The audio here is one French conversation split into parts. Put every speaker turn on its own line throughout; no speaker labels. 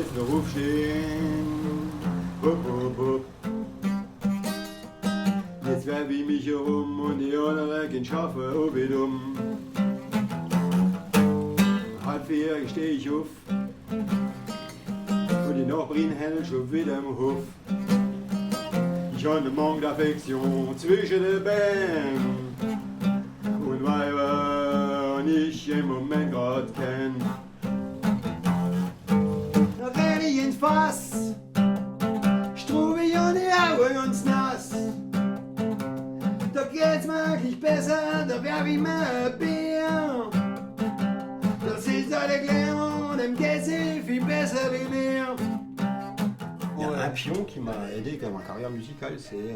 jetzt noch aufstehen. Hup, hup, hup. Jetzt werf ich mich herum und die anderen gehen schaffen, ob ich dumm. 3:30 steh ich auf und die Nachbarin hält schon wieder im Hof. Ich habe einen Manque d'affection zwischen den Band und Weiber, die ich im Moment grad kenn. Da renn ich ins Fass, strube ich an die Augen und nass. Da geht's mir eigentlich besser, da werf ich mir ein Bier. Da sitzt alle Glamour und dem geht's viel besser wie mir. Il y a un pion qui m'a aidé dans ma carrière musicale, c'est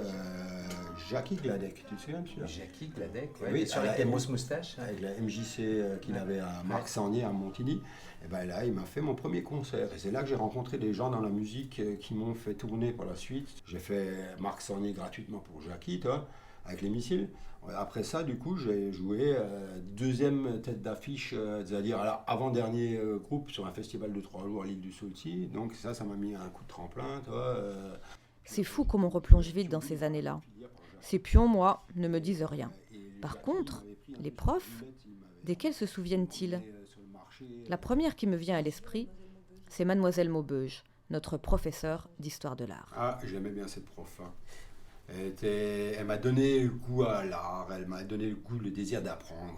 Jackie Gladec. Tu te souviens, monsieur?
Jackie Gladec, ouais,
Oui,
sur les grosses moustaches.
Avec la MJC qu'il avait à Marc-Sangnier, à Montigny. Et ben là, il m'a fait mon premier concert. Et c'est là que j'ai rencontré des gens dans la musique qui m'ont fait tourner par la suite. J'ai fait Marc-Sangnier gratuitement pour Jackie, toi, avec les missiles. Après ça, du coup, j'ai joué deuxième tête d'affiche, c'est-à-dire avant-dernier groupe sur un festival de 3 jours à l'île du Sauti. Donc ça m'a mis un coup de tremplin, toi.
C'est fou comme on replonge vite dans ces années-là. Ces pions, moi, ne me disent rien. Par contre, les profs, desquels se souviennent-ils? La première qui me vient à l'esprit, c'est Mademoiselle Maubeuge, notre professeure d'histoire de l'art.
Ah, j'aimais bien cette prof. Hein. Elle m'a donné le goût à l'art, elle m'a donné le goût, le désir d'apprendre.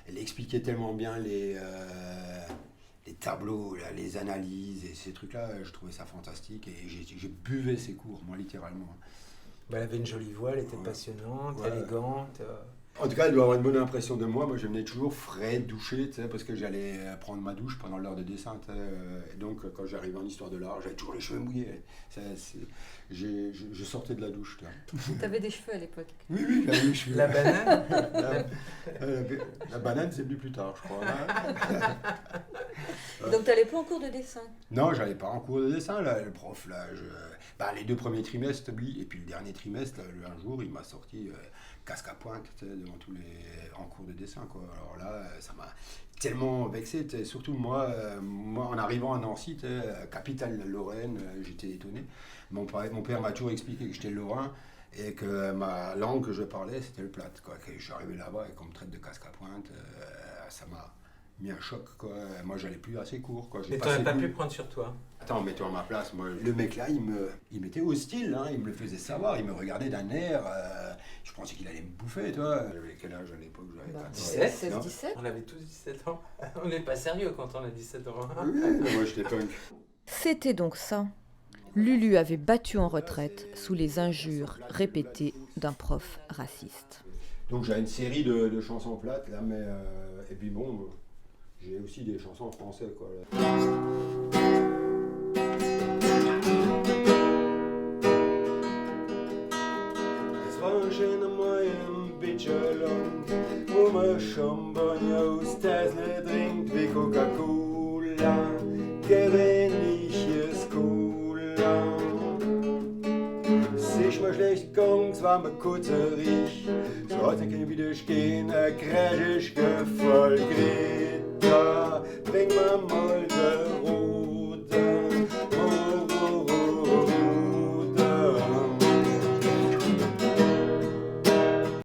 Elle expliquait tellement bien les tableaux, là, les analyses et ces trucs-là, je trouvais ça fantastique et j'ai buvé ses cours, moi, littéralement.
Elle avait une jolie voix, elle était passionnante, élégante.
En tout cas, elle doit avoir une bonne impression de moi. Moi, je venais toujours frais, douché, parce que j'allais prendre ma douche pendant l'heure de dessin. Et donc, quand j'arrivais en histoire de l'art, j'avais toujours les cheveux mouillés. Je sortais de la douche.
T'avais des cheveux à l'époque?
Oui, j'avais les cheveux.
La banane
La banane, c'est venu plus tard, je crois.
Donc t'allais pas en cours de dessin?
Non, j'allais pas en cours de dessin. Là, le prof, là, les 2 premiers trimestres, oui. Et puis le dernier trimestre, là, un jour, il m'a sorti casque à pointe devant tous les en cours de dessin, quoi. Alors là, ça m'a tellement vexé. Surtout moi, en arrivant à Nancy, capitale de la Lorraine, j'étais étonné. Mon père m'a toujours expliqué que j'étais lorrain et que ma langue que je parlais, c'était le plate, quoi. Que je suis arrivé là-bas et qu'on me traite de casque à pointe, ça m'a mis un choc, quoi. Moi, j'allais plus assez court, quoi.
Mais t'aurais pas pu prendre sur toi?
Attends, mets-toi à ma place. Moi, le mec là, il m'était hostile, hein, il me le faisait savoir, il me regardait d'un air. Je pensais qu'il allait me bouffer, toi. J'avais quel âge à l'époque? J'avais
17, 17.
On avait tous 17 ans. On n'est pas sérieux quand on a 17 ans.
Oui, moi j'étais punk.
C'était donc ça. Lulu avait battu en retraite sous les injures répétées d'un prof raciste.
Donc j'ai une série de chansons plates, là, mais... et puis bon, j'ai aussi des chansons en français, quoi. Es war schön mal ein bisschen lang, wo man Champagner aus Täsle trinkt wie Coca-Cola, gewöhnliches Cola. Es ist mir schlecht gegangen, es war mir kutzerig, so hat ich kein Widerstehen, ein Crash ist gefallen. Greta, bring mir mal